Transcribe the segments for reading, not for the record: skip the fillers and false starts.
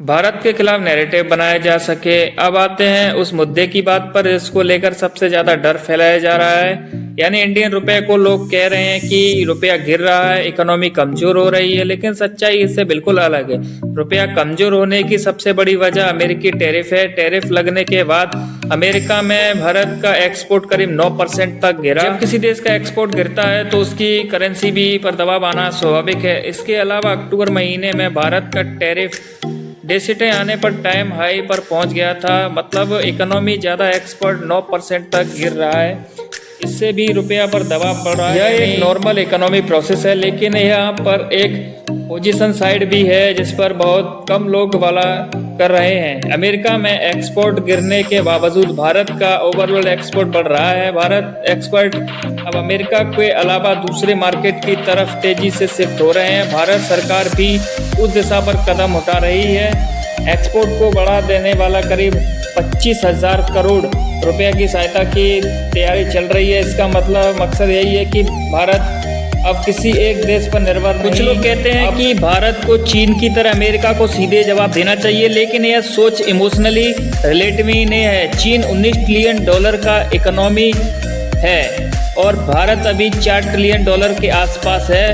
भारत के खिलाफ नैरेटिव बनाया जा सके। अब आते हैं उस मुद्दे की बात पर जिसको लेकर सबसे ज्यादा डर फैलाया जा रहा है, यानी इंडियन रुपए को लोग कह रहे हैं कि रुपया गिर रहा है, इकोनॉमी कमजोर हो रही है, लेकिन सच्चाई इससे बिल्कुल अलग है। रुपया कमजोर होने की सबसे बड़ी वजह अमेरिकी टैरिफ है। टैरिफ लगने के बाद अमेरिका में भारत का एक्सपोर्ट करीब 9% तक गिरा। जब किसी देश का एक्सपोर्ट गिरता है तो उसकी करेंसी भी पर दबाव आना स्वाभाविक है। इसके अलावा अक्टूबर महीने में भारत का टैरिफ डेसिटे आने पर टाइम हाई पर पहुंच गया था, मतलब इकोनॉमी ज़्यादा एक्सपोर्ट 9% तक गिर रहा है। इससे भी रुपया पर दबाव पड़ रहा है। यह एक नॉर्मल इकोनॉमी प्रोसेस है, लेकिन यहाँ पर एक पोजीशन साइड भी है जिस पर बहुत कम लोग वाला कर रहे हैं। अमेरिका में एक्सपोर्ट गिरने के बावजूद भारत का ओवरऑल एक्सपोर्ट बढ़ रहा है। भारत एक्सपोर्ट अब अमेरिका के अलावा दूसरे मार्केट की तरफ तेजी से शिफ्ट हो रहे हैं। भारत सरकार भी उस दिशा पर कदम उठा रही है। एक्सपोर्ट को बढ़ा देने वाला करीब 25,000 करोड़ रुपए की सहायता की तैयारी चल रही है। इसका मतलब मकसद यही है कि भारत अब किसी एक देश पर निर्भर नहीं। कुछ लोग कहते हैं कि भारत को चीन की तरह अमेरिका को सीधे जवाब देना चाहिए, लेकिन यह सोच इमोशनली रिलेटिव ही नहीं है। चीन $19 ट्रिलियन का इकोनॉमी है और भारत अभी $4 ट्रिलियन के आसपास है।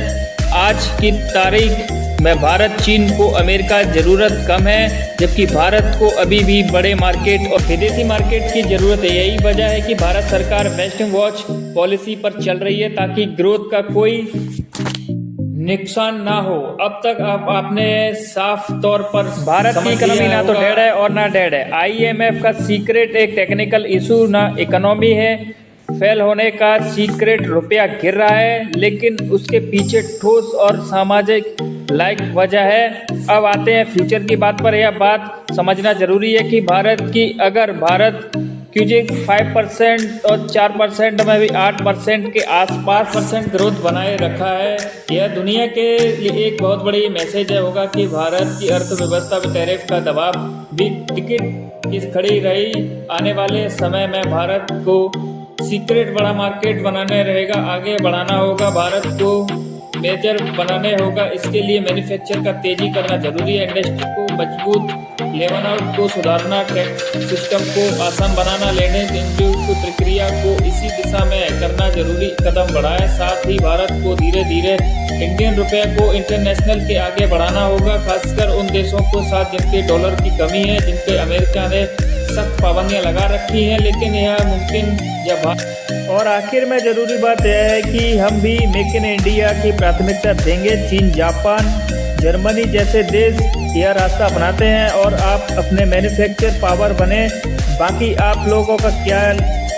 आज की तारीख में भारत चीन को अमेरिका जरूरत कम है, जबकि भारत को अभी भी बड़े मार्केट और विदेशी मार्केट की जरूरत है। यही वजह है कि भारत सरकार वेस्टर्न वॉच पॉलिसी पर चल रही है ताकि ग्रोथ का कोई नुकसान ना हो। अब तक आपने साफ तौर पर भारत की इकोनॉमी ना तो डेड है और ना डेड है। IMF का सीक्रेट एक टेक्निकल इशू ना इकोनॉमी है। फेल होने का सीक्रेट रुपया गिर रहा है, लेकिन उसके पीछे ठोस और सामाजिक वजह है। अब आते हैं फ्यूचर की बात पर। यह बात समझना जरूरी है कि भारत 5% और 4% में भी 8% के आसपास ग्रोथ बनाए रखा है। यह दुनिया के लिए एक बहुत बड़ी मैसेज होगा कि भारत की अर्थव्यवस्था पर टैरिफ का दबाव भी टिकट की खड़ी रही। आने वाले समय में भारत को सीक्रेट बड़ा मार्केट बनाने रहेगा, आगे बढ़ाना होगा, भारत को मेजर बनाने होगा। इसके लिए मैन्युफैक्चर का तेजी करना जरूरी है, इंडस्ट्री को मजबूत लेवन आउट को सुधारना, टैक्स सिस्टम को आसान बनाना, लेने देने की प्रक्रिया को इसी दिशा में करना जरूरी कदम बढ़ाए। साथ ही भारत को धीरे धीरे इंडियन रुपये को इंटरनेशनल के आगे बढ़ाना होगा, खासकर उन देशों के साथ जिनके डॉलर की कमी है, जिनके अमेरिका ने सख्त पाबंदियां लगा रखी हैं, लेकिन यह मुमकिन जब। और आखिर में ज़रूरी बात यह है कि हम भी मेक इन इंडिया की प्राथमिकता देंगे। चीन, जापान, जर्मनी जैसे देश यह रास्ता अपनाते हैं और आप अपने मैन्युफैक्चर पावर बने। बाकी आप लोगों का क्या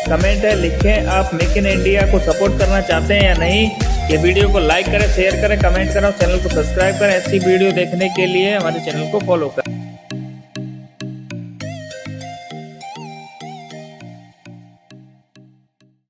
कमेंट है, लिखें। आप मेक इन इंडिया को सपोर्ट करना चाहते हैं या नहीं। ये वीडियो को लाइक करें, शेयर करें, कमेंट करें और चैनल को सब्सक्राइब करें। ऐसी वीडियो देखने के लिए हमारे चैनल को फॉलो करें।